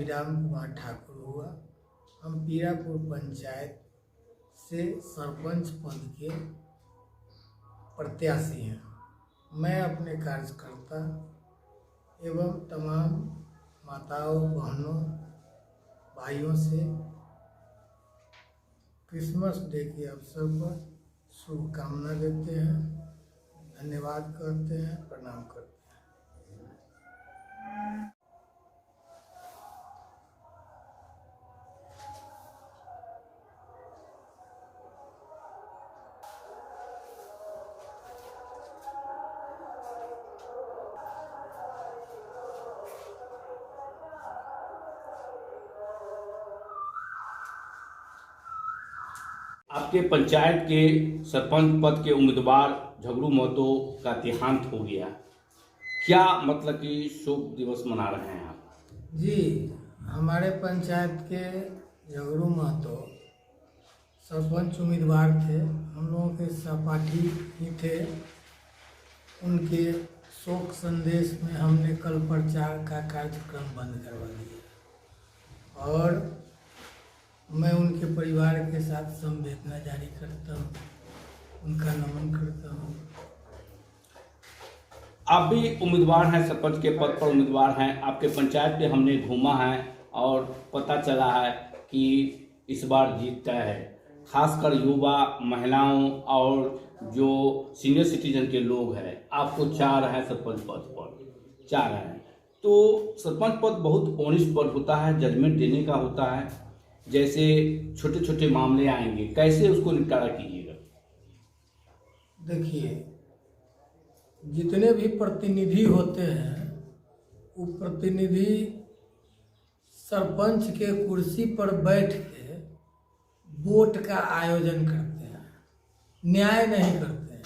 अभिराम कुमार ठाकुर हुआ। हम पीरापुर पंचायत से सरपंच पद के प्रत्याशी हैं। मैं अपने कार्यकर्ता एवं तमाम माताओं, बहनों, भाइयों से क्रिसमस डे के अवसर पर शुभकामना देते हैं, धन्यवाद करते हैं, प्रणाम करते हैं। आपके पंचायत के सरपंच पद के उम्मीदवार झगड़ू महतो का देहांत हो गया, क्या मतलब कि शोक दिवस मना रहे हैं आप? जी, हमारे पंचायत के झगड़ू महतो सरपंच उम्मीदवार थे। हम लोगों के सहपाठी ही थे। उनके शोक संदेश में हमने कल प्रचार का कार्यक्रम बंद करवा दिया और मैं उनके परिवार के साथ संवेदना जारी करता हूँ, उनका नमन करता हूँ। आप भी उम्मीदवार हैं, सरपंच के पद पर उम्मीदवार हैं। आपके पंचायत पे हमने घूमा है और पता चला है कि इस बार जीत तय है। खासकर युवा, महिलाओं और जो सीनियर सिटीजन के लोग हैं, आपको चाह रहे हैं सरपंच पद पर, चाह रहे हैं। तो सरपंच पद बहुत ऑनेस्ट पद होता है, जजमेंट देने का होता है। जैसे छोटे छोटे मामले आएंगे, कैसे उसको निपटारा कीजिएगा? देखिए, जितने भी प्रतिनिधि होते हैं वो प्रतिनिधि सरपंच के कुर्सी पर बैठ के वोट का आयोजन करते हैं, न्याय नहीं करते हैं।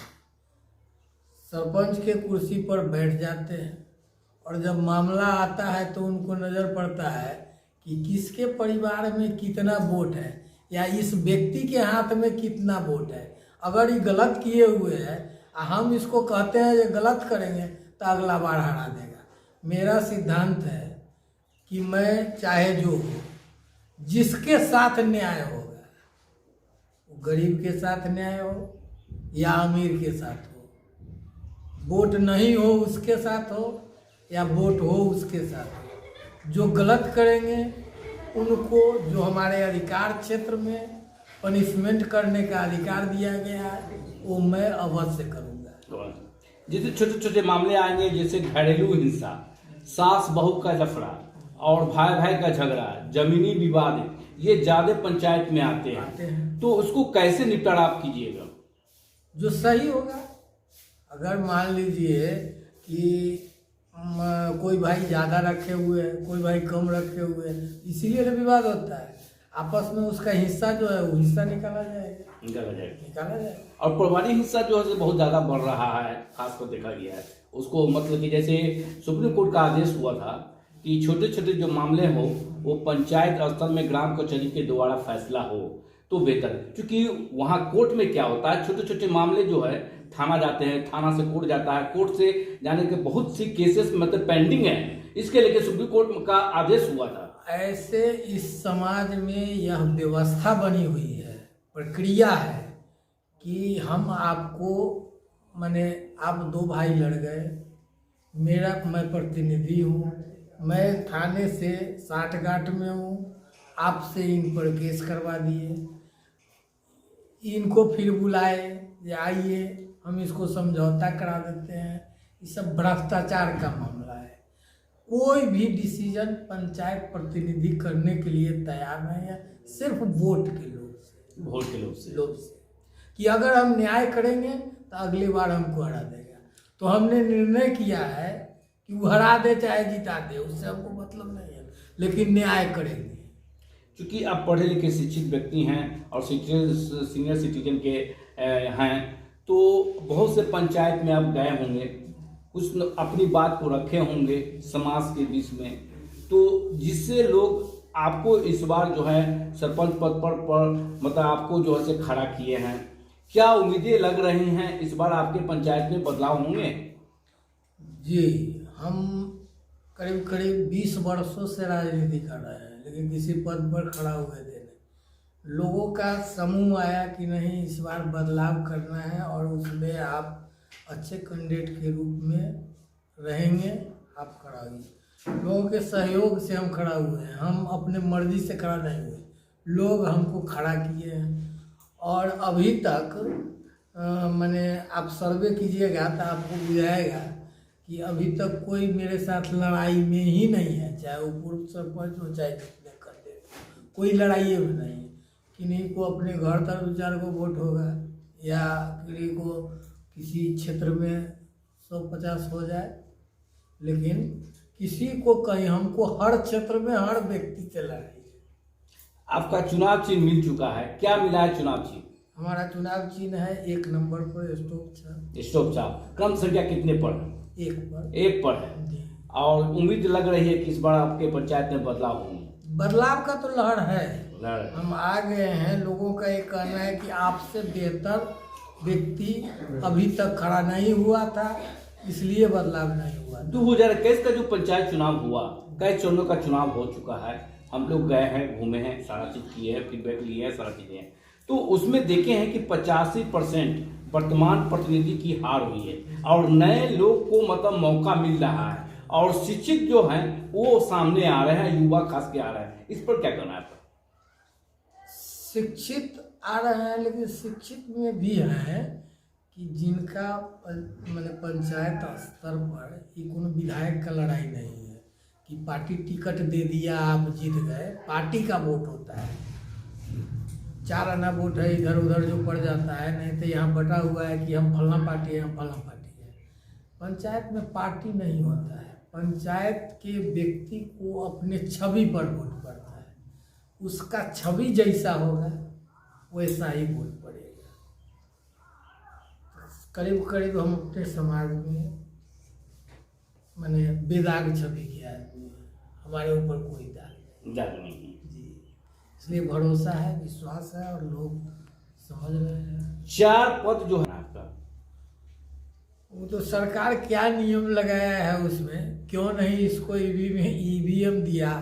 सरपंच के कुर्सी पर बैठ जाते हैं और जब मामला आता है तो उनको नज़र पड़ता है कि किसके परिवार में कितना वोट है या इस व्यक्ति के हाथ में कितना वोट है। अगर ये गलत किए हुए हैं, हम इसको कहते हैं ये गलत करेंगे तो अगला बार हरा देगा। मेरा सिद्धांत है कि मैं चाहे जो हो, जिसके साथ न्याय होगा, वो गरीब के साथ न्याय हो या अमीर के साथ हो, वोट नहीं हो उसके साथ हो या वोट हो उसके साथ हो, जो गलत करेंगे उनको जो हमारे अधिकार क्षेत्र में पनिशमेंट करने का अधिकार दिया गया है वो मैं अवश्य करूँगा। जैसे छोटे छोटे मामले आएंगे, जैसे घरेलू हिंसा, सास बहू का लफड़ा और भाई भाई का झगड़ा, जमीनी विवाद, ये ज्यादा पंचायत में आते हैं। तो उसको कैसे निपटारा आप कीजिएगा? जो सही होगा। अगर मान लीजिए कि कोई भाई ज़्यादा रखे हुए है, कोई भाई कम रखे हुए है, इसीलिए तो विवाद होता है। आपस में उसका हिस्सा जो है वो हिस्सा निकाला जाएगा। और परिवारिक हिस्सा जो है बहुत ज़्यादा बढ़ रहा है, खासकर देखा गया है उसको। मतलब कि जैसे सुप्रीम कोर्ट का आदेश हुआ था कि छोटे छोटे जो मामले हो वो पंचायत स्तर में ग्राम कचहरी के द्वारा फैसला हो तो बेहतर है। क्योंकि वहाँ कोर्ट में क्या होता है, छोटे छोटे मामले जो है थाना जाते हैं, थाना से कोर्ट जाता है, कोर्ट से जाने के बहुत सी केसेस मतलब पेंडिंग है, इसके लेके सुप्रीम कोर्ट का आदेश हुआ था। ऐसे इस समाज में यह व्यवस्था बनी हुई है, प्रक्रिया है कि हम आपको माने आप दो भाई लड़ गए, मैं प्रतिनिधि हूँ, मैं थाने से साठगांठ में हूँ, आपसे इन पर केस करवा दिए, इनको फिर बुलाए, आइए हम इसको समझौता करा देते हैं। ये सब भ्रष्टाचार का मामला है। कोई भी डिसीजन पंचायत प्रतिनिधि करने के लिए तैयार नहीं है, सिर्फ वोट के लोभ से कि अगर हम न्याय करेंगे तो अगली बार हमको हरा देगा। तो हमने निर्णय किया है कि वो हरा दे चाहे जिता दे, उससे हमको मतलब नहीं है, लेकिन न्याय करेंगे। क्योंकि आप पढ़े लिखे शिक्षित व्यक्ति हैं और सीनियर सिटीजन के हैं, तो बहुत से पंचायत में आप गए होंगे, कुछ अपनी बात को रखे होंगे समाज के बीच में, तो जिससे लोग आपको इस बार जो है सरपंच पद पर मतलब आपको जो है से खड़ा किए हैं। क्या उम्मीदें लग रही हैं इस बार आपके पंचायत में बदलाव होंगे? जी, हम करीब करीब 20 वर्षों से राजनीति कर रहे हैं, लेकिन किसी पद पर खड़ा हुए थे नहीं। लोगों का समूह आया कि नहीं, इस बार बदलाव करना है और उसमें आप अच्छे कैंडिडेट के रूप में रहेंगे, आप खड़ा हुए। लोगों के सहयोग से हम खड़ा हुए हैं, हम अपने मर्जी से खड़ा नहीं हुए, लोग हमको खड़ा किए हैं। और अभी तक मैंने आप सर्वे कीजिएगा तो आपको बुझाएगा कि अभी तक कोई मेरे साथ लड़ाई में ही नहीं है, चाहे वो पूर्व सरपंच हो चाहे जितने कैंडिडेट, कोई लड़ाई में नहीं है। किन्हीं को अपने घर तक 2-4 को वोट होगा या किन्हीं को किसी क्षेत्र में 150 हो जाए, लेकिन किसी को कहीं, हमको हर क्षेत्र में हर व्यक्ति से लड़ाई है। आपका चुनाव चिन्ह मिल चुका है, क्या मिला है चुनाव चिन्ह? हमारा चुनाव चिन्ह है 1 नंबर पर स्टोव छाप। स्टोव छाप। क्रम संख्या कितने पर है? 1 पर। 1 पर है। जी। और उम्मीद लग रही है कि इस बार आपके पंचायत में बदलाव होंगे। बदलाव का तो लहर है, लहर। हम आ गए हैं। लोगों का ये कहना है कि आपसे बेहतर व्यक्ति अभी तक खड़ा नहीं हुआ था, इसलिए बदलाव नहीं हुआ। 2021 का जो पंचायत चुनाव हुआ, कई चरणों का चुनाव हो चुका है, हम लोग गए हैं, घूमे हैं, सारा चीज किए हैं, फीडबैक लिए हैं, सारा चीजें हैं। तो उसमें देखे हैं कि 85% वर्तमान प्रतिनिधि की हार हुई है और नए लोग को मतलब मौका मिल रहा है और शिक्षित जो हैं वो सामने आ रहे हैं, युवा खास के आ रहे हैं। इस पर क्या कहना है आपका? शिक्षित आ रहे हैं, लेकिन शिक्षित में भी है कि जिनका मैंने पंचायत स्तर पर ये कोनो विधायक का लड़ाई नहीं है कि पार्टी टिकट दे दिया आप जीत गए। पार्टी का वोट होता है, 4 आना वोट है, इधर उधर जो पड़ जाता है, नहीं तो यहाँ बटा हुआ है कि हम फलना पार्टी है, हम फलना पार्टी है। पंचायत में पार्टी नहीं होता है, पंचायत के व्यक्ति को अपने छवि पर वोट पड़ता है, उसका छवि जैसा होगा वैसा ही वोट पड़ेगा। करीब करीब हम अपने समाज में मैंने बेदाग छवि के आदमी है, हमारे ऊपर कोई दाग नहीं जी, इसलिए भरोसा है, विश्वास है और लोग समझ रहे हैं। 4 पद जो है आपका, वो तो सरकार क्या नियम लगाया है उसमें, क्यों नहीं इसको ईवीएम दिया,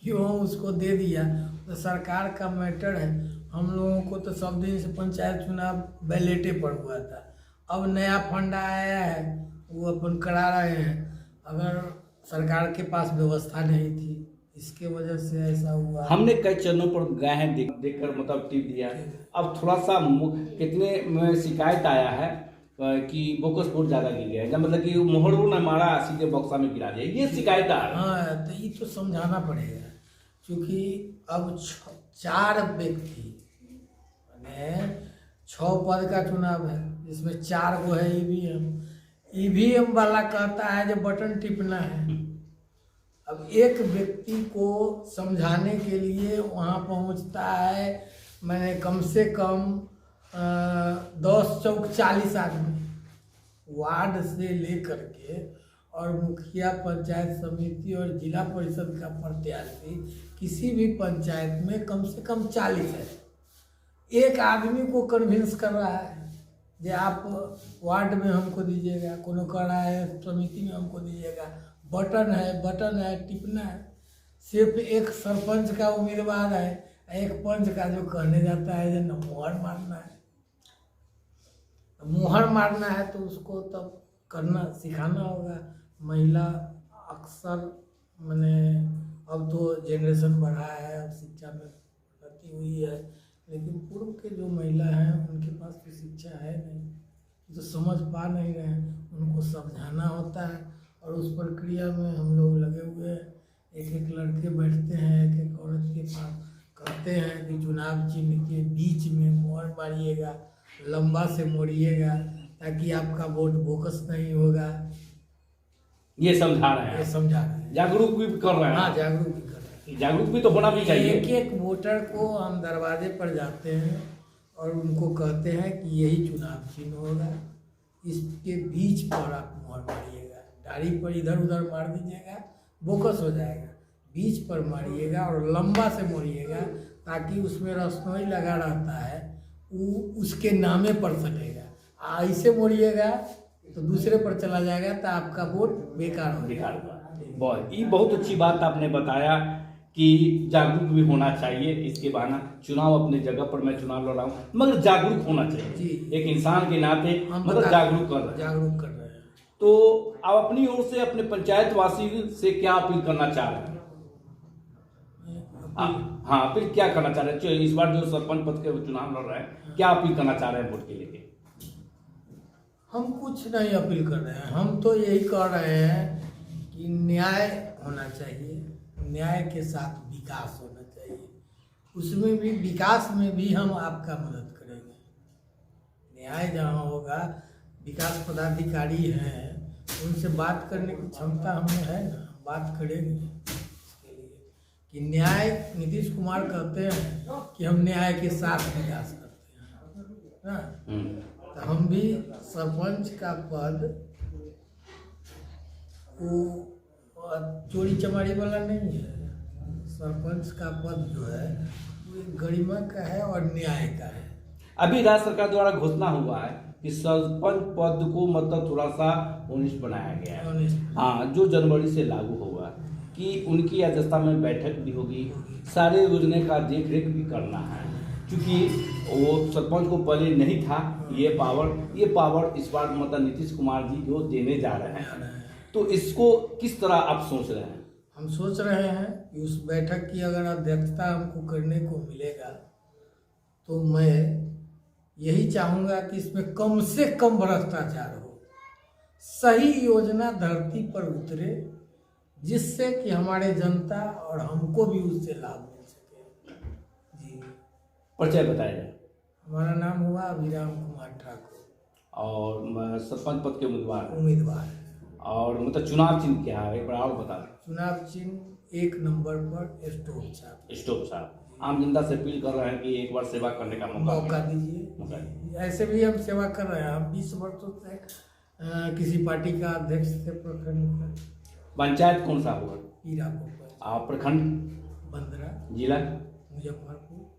क्यों उसको दे दिया, तो सरकार का मैटर है। हम लोगों को तो सब दिन से पंचायत चुनाव बैलेटे पर हुआ था, अब नया फंड आया है वो अपन करा रहे हैं। अगर सरकार के पास व्यवस्था नहीं थी, इसके वजह से ऐसा हुआ। हमने कई चरणों पर गए हैं, देखकर मतलब टिप दिया है। अब थोड़ा सा कितने में शिकायत आया है कि बोकस वोट ज्यादा गिर गया है, मतलब कि मोहर वो न मारा, सीधे बक्सा में गिरा दिया, ये शिकायत आ रहा है। हाँ, तो ये तो समझाना पड़ेगा, क्योंकि अब 4 व्यक्ति मैंने 6 पद का चुनाव है, जिसमें 4 को है ईवीएम वाला कहता है जो बटन टिपना है। अब एक व्यक्ति को समझाने के लिए वहाँ पहुँचता है, मैंने कम से कम 10 चौक 40 आदमी वार्ड से लेकर के, और मुखिया, पंचायत समिति और जिला परिषद का प्रत्याशी किसी भी पंचायत में कम से कम 40 है। एक आदमी को कन्विंस कर रहा है कि आप वार्ड में हमको दीजिएगा, कोनो कह रहा है समिति में हमको दीजिएगा, बटन है टिपना है। सिर्फ एक सरपंच का उम्मीदवार है, एक पंच का जो कहने जाता है जो मोहर मारना है, मोहर मारना है तो उसको तब करना सिखाना होगा। महिला अक्सर मैंने, अब तो जनरेशन बढ़ा है, अब शिक्षा में उन्नति हुई है, लेकिन पूर्व के जो महिला हैं उनके पास तो शिक्षा है नहीं, तो समझ पा नहीं रहे हैं, उनको समझाना होता है। और उस प्रक्रिया में हम लोग लगे हुए हैं, एक लड़के बैठते हैं एक औरत के पास, कहते हैं कि चुनाव चिन्ह के बीच में मोहर मारिएगा, लंबा से मोड़िएगा ताकि आपका वोट बोकस नहीं होगा। ये समझा रहे हैं, ये समझा रहे हैं, जागरूक भी कर रहे हैं। हाँ, जागरूक भी कर रहे हैं, जागरूक भी तो होना भी चाहिए। एक वोटर को हम दरवाजे पर जाते हैं और उनको कहते हैं कि यही चुनाव चिन्ह होगा, इसके बीच पर आप मोहर मारिएगा, डाड़ी पर इधर उधर मार दीजिएगा बोकस हो जाएगा, बीच पर मारिएगा और लंबा से मोड़िएगा ताकि उसमें रसनोई लगा रहता है, वो उसके नामे पड़ सकेगा। ऐसे मोड़िएगा तो दूसरे पर चला जाएगा तो आपका वोट बेकार हो जाएगा। बहुत ये बहुत अच्छी बात आपने बताया कि जागरूक भी होना चाहिए। इसके बहाना चुनाव अपने जगह पर मैं चुनाव लड़ रहा हूँ, मगर जागरूक होना चाहिए जी। एक इंसान के नाते, हम मतलब जागरूक कर रहे हैं। जागरूक कर रहे हैं। तो आप अपनी ओर से अपने पंचायत वासी से क्या अपील करना चाह रहे हैं? हाँ, अपील क्या करना चाह रहे हैं? इस बार जो सरपंच पद के चुनाव लड़ रहे हैं, क्या अपील करना चाह रहे हैं वोट के लेके? हम कुछ नहीं अपील कर रहे हैं, हम तो यही कह रहे हैं कि न्याय होना चाहिए, न्याय के साथ विकास होना चाहिए। उसमें भी, विकास में भी हम आपका मदद करेंगे। न्याय जहाँ होगा, विकास पदाधिकारी हैं, उनसे बात करने की क्षमता हमें है ना, बात करेंगे इसके लिए कि न्याय, नीतीश कुमार कहते हैं कि हम न्याय के साथ विकास करते हैं ना। तो हम भी सरपंच का पद वो चोरी चमारी वाला नहीं है। सरपंच का पद जो है वो एक गरिमा का है और न्याय का है। अभी राज्य सरकार द्वारा घोषणा हुआ है कि सरपंच पद को मतलब थोड़ा सा 19 बनाया गया है। हाँ, जो जनवरी से लागू होगा, कि उनकी अध्यक्षता में बैठक भी होगी, सारे योजना का देख रेख भी करना है, क्योंकि वो सरपंच को पहले नहीं था ये पावर इस बार मतलब नीतीश कुमार जी जो देने जा रहे हैं। तो इसको किस तरह आप सोच रहे हैं? हम सोच रहे हैं कि उस बैठक की अगर अध्यक्षता हमको करने को मिलेगा तो मैं यही चाहूँगा कि इसमें कम से कम भ्रष्टाचार हो, सही योजना धरती पर उतरे, जिससे कि हमारे जनता और हमको भी उससे लाभ मिल सके। जी। परिचय बताइए। हमारा नाम हुआ अभिराम कुमार ठाकुर और सरपंच पद के उम्मीदवार है। और मतलब चुनाव चिन्ह क्या है, एक बार और बता दें। चुनाव चिन्ह 1 नंबर पर स्टोव साहब। आम जनता से अपील कर रहे हैं कि एक बार सेवा करने का मौका दीजिए। ऐसे भी हम सेवा कर रहे हैं, हम 20 वर्षों से किसी पार्टी का अध्यक्ष थे प्रखंड का। पंचायत कौन सा हुआ? हीरापुर। प्रखंड? बंदरा। जिला? मुजफ्फरपुर।